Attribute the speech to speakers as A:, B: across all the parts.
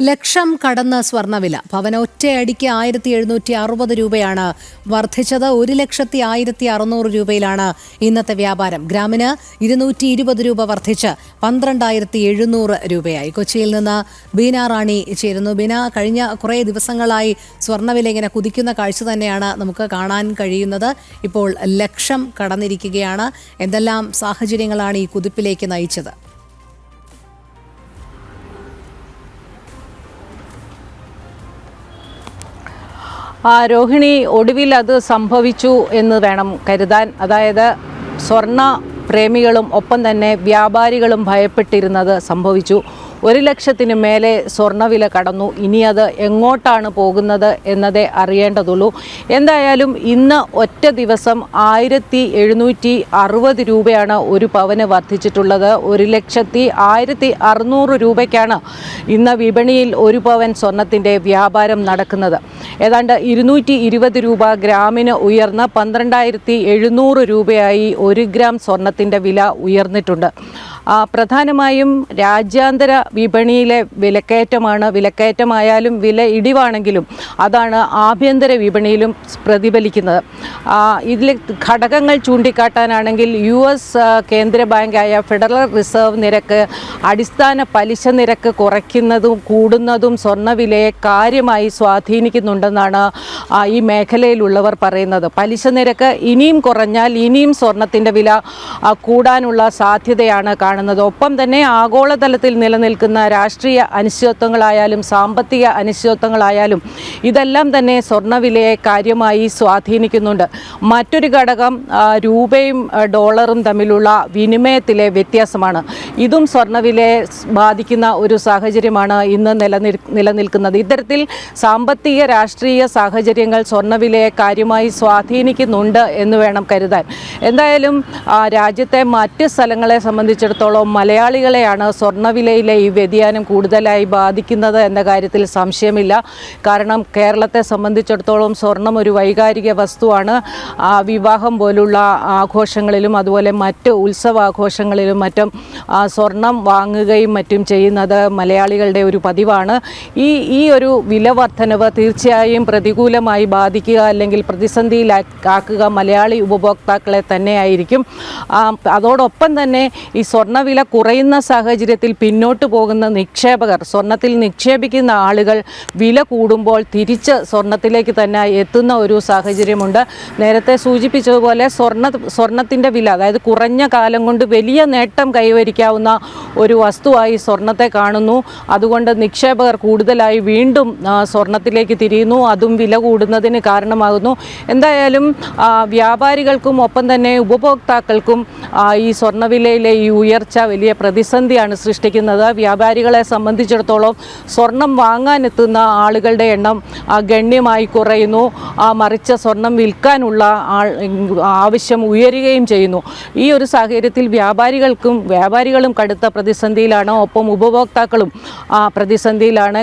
A: ലക്ഷം കടന്ന് സ്വർണ്ണവില. പവന് ഒറ്റയടിക്ക് 1760 രൂപയാണ് വർദ്ധിച്ചത്. 1,01,600 രൂപയിലാണ് ഇന്നത്തെ വ്യാപാരം. ഗ്രാമിന് 220 രൂപ വർദ്ധിച്ച് 12,700 രൂപയായി. കൊച്ചിയിൽ നിന്ന് ബീന റാണി ചേരുന്നു. ബീന, കഴിഞ്ഞ കുറേ ദിവസങ്ങളായി സ്വർണ്ണവില ഇങ്ങനെ കുതിക്കുന്ന കാഴ്ച തന്നെയാണ് നമുക്ക് കാണാൻ കഴിയുന്നത്. ഇപ്പോൾ ലക്ഷം കടന്നിരിക്കുകയാണ്. എന്തെല്ലാം സാഹചര്യങ്ങളാണ് ഈ കുതിപ്പിലേക്ക് നയിച്ചത്?
B: രോഹിണി, ഒടുവിൽ അത് സംഭവിച്ചു എന്ന് വേണം കരുതാൻ. അതായത് സ്വർണ്ണ പ്രേമികളും ഒപ്പം തന്നെ വ്യാപാരികളും ഭയപ്പെട്ടിരുന്നത് സംഭവിച്ചു. 1,00,000-ന് മേലെ സ്വർണ്ണവില കടന്നു. ഇനി അത് എങ്ങോട്ടാണ് പോകുന്നത് എന്നതേ അറിയേണ്ടതുള്ളൂ. എന്തായാലും ഇന്ന് ഒറ്റ ദിവസം 1,760 രൂപയാണ് ഒരു പവന് വർദ്ധിച്ചിട്ടുള്ളത്. 1,01,600 രൂപയ്ക്കാണ് ഇന്ന് വിപണിയിൽ ഒരു പവൻ സ്വർണത്തിൻ്റെ വ്യാപാരം നടക്കുന്നത്. ഏതാണ്ട് 220 രൂപ ഗ്രാമിന് ഉയർന്ന് 12,700 രൂപയായി 1 ഗ്രാം സ്വർണത്തിൻ്റെ വില ഉയർന്നിട്ടുണ്ട്. പ്രധാനമായും രാജ്യാന്തര വിപണിയിലെ വിലക്കയറ്റമാണ്. വിലക്കയറ്റമായാലും വില ഇടിവാണെങ്കിലും അതാണ് ആഭ്യന്തര വിപണിയിലും പ്രതിഫലിക്കുന്നത്. ഇതിലെ ഘടകങ്ങൾ ചൂണ്ടിക്കാട്ടാനാണെങ്കിൽ US കേന്ദ്ര ബാങ്കായ ഫെഡറൽ റിസർവ് നിരക്ക്, അടിസ്ഥാന പലിശ നിരക്ക് കുറയ്ക്കുന്നതും കൂടുന്നതും സ്വർണ്ണവിലയെ കാര്യമായി സ്വാധീനിക്കുന്നുണ്ടെന്നാണ് ഈ മേഖലയിലുള്ളവർ പറയുന്നത്. പലിശ നിരക്ക് ഇനിയും കുറഞ്ഞാൽ ഇനിയും സ്വർണത്തിൻ്റെ വില കൂടാനുള്ള സാധ്യതയാണ് കാണുന്നത്. ഒപ്പം തന്നെ ആഗോളതലത്തിൽ നിലനിൽക്കുന്ന രാഷ്ട്രീയ അനിശ്ചിതത്വങ്ങളായാലും സാമ്പത്തിക അനിശ്ചിതത്വങ്ങളായാലും ഇതെല്ലാം തന്നെ സ്വർണ്ണവിലയെ കാര്യമായി സ്വാധീനിക്കുന്നുണ്ട്. മറ്റൊരു ഘടകം രൂപയും ഡോളറും തമ്മിലുള്ള വിനിമയത്തിലെ വ്യത്യാസമാണ്. ഇതും സ്വർണ്ണവിലയെ ബാധിക്കുന്ന ഒരു സാഹചര്യമാണ് ഇന്ന് നിലനിൽക്കുന്നത്. ഇത്തരത്തിൽ സാമ്പത്തിക രാഷ്ട്രീയ സാഹചര്യങ്ങൾ സ്വർണ്ണവിലയെ കാര്യമായി സ്വാധീനിക്കുന്നുണ്ട് എന്ന് വേണം കരുതാൻ. എന്തായാലും രാജ്യത്തെ മറ്റ് സ്ഥലങ്ങളെ സംബന്ധിച്ചിടത്തോളം മലയാളികളെയാണ് സ്വർണ്ണവിലയിലെ ഈ വ്യതിയാനം കൂടുതലായി ബാധിക്കുന്നത് എന്ന കാര്യത്തിൽ സംശയമില്ല. കാരണം കേരളത്തെ സംബന്ധിച്ചിടത്തോളം സ്വർണം ഒരു വൈകാരിക വസ്തുവാണ്. വിവാഹം പോലുള്ള ആഘോഷങ്ങളിലും അതുപോലെ മറ്റ് ഉത്സവാഘോഷങ്ങളിലും മറ്റും സ്വർണം വാങ്ങുകയും മറ്റും ചെയ്യുന്നത് മലയാളികളുടെ ഒരു പതിവാണ്. ഈ ഒരു വില വർധനവ് തീർച്ചയായും പ്രതികൂലമായി ബാധിക്കുക അല്ലെങ്കിൽ പ്രതിസന്ധിയിലാക്കുക മലയാളി ഉപഭോക്താക്കളെ തന്നെയായിരിക്കും. അതോടൊപ്പം തന്നെ ഈ സ്വർണ്ണവില കുറയുന്ന സാഹചര്യത്തിൽ പിന്നോട്ട് പോകുന്ന നിക്ഷേപകർ, സ്വർണ്ണത്തിൽ നിക്ഷേപിക്കുന്ന ആളുകൾ വില കൂടുമ്പോൾ തിരിച്ച് സ്വർണ്ണത്തിലേക്ക് തന്നെ എത്തുന്ന ഒരു സാഹചര്യമുണ്ട്. നേരത്തെ സൂചിപ്പിച്ചതുപോലെ സ്വർണ്ണത്തിൻ്റെ വില, അതായത് കുറഞ്ഞ കാലം കൊണ്ട് വലിയ നേട്ടം കൈവരിക്കാവുന്ന ഒരു വസ്തുവായി സ്വർണ്ണത്തെ കാണുന്നു. അതുകൊണ്ട് നിക്ഷേപകർ കൂടുതലായി വീണ്ടും സ്വർണ്ണത്തിലേക്ക് തിരിയുന്നു. അതും വില കൂടുന്നതിന് കാരണമാകുന്നു. എന്തായാലും വ്യാപാരികൾക്കും ഒപ്പം തന്നെ ഉപഭോക്താക്കൾക്കും ഈ സ്വർണ്ണവിലയിലെ ഈ ഉയർച്ച വലിയ പ്രതിസന്ധിയാണ് സൃഷ്ടിക്കുന്നത്. വ്യാപാരികളെ സംബന്ധിച്ചിടത്തോളം സ്വർണം വാങ്ങാനെത്തുന്ന ആളുകളുടെ എണ്ണം ഗണ്യമായി കുറയുന്നു. മറിച്ച് സ്വർണം വിൽക്കാനുള്ള ആവശ്യം ഉയരുകയും ചെയ്യുന്നു. ഈ ഒരു സാഹചര്യത്തിൽ വ്യാപാരികളും കടുത്ത പ്രതിസന്ധിയിലാണ്. ഒപ്പം ഉപഭോക്താക്കളും പ്രതിസന്ധിയിലാണ്.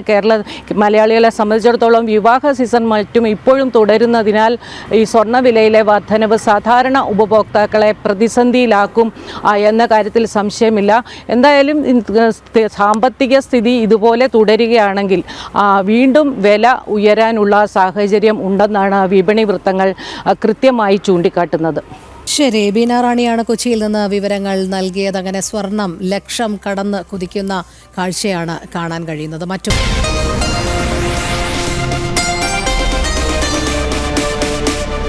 B: മലയാളികളെ സംബന്ധിച്ചിടത്തോളം വിവാഹ സീസൺ മറ്റും ഇപ്പോഴും തുടരുന്നതിനാൽ ഈ സ്വർണ്ണവിലയിലെ വർധനവ് സാധാരണ ഉപഭോക്താക്കളെ പ്രതിസന്ധിയിലാക്കും എന്ന കാര്യത്തിൽ സംശയമില്ല. എന്തായാലും സാമ്പത്തിക സ്ഥിതി ഇതുപോലെ തുടരുകയാണെങ്കിൽ വീണ്ടും വില ഉയരാനുള്ള സാഹചര്യം ഉണ്ടെന്നാണ് വിപണി വൃത്തങ്ങൾ കൃത്യമായി ചൂണ്ടിക്കാട്ടുന്നത്.
A: ശരി, ബീന റാണിയാണ് കൊച്ചിയിൽ നിന്ന് വിവരങ്ങൾ നൽകിയത്. അങ്ങനെ സ്വർണം ലക്ഷം കടന്ന് കുതിക്കുന്ന കാഴ്ചയാണ് കാണാൻ കഴിയുന്നത്.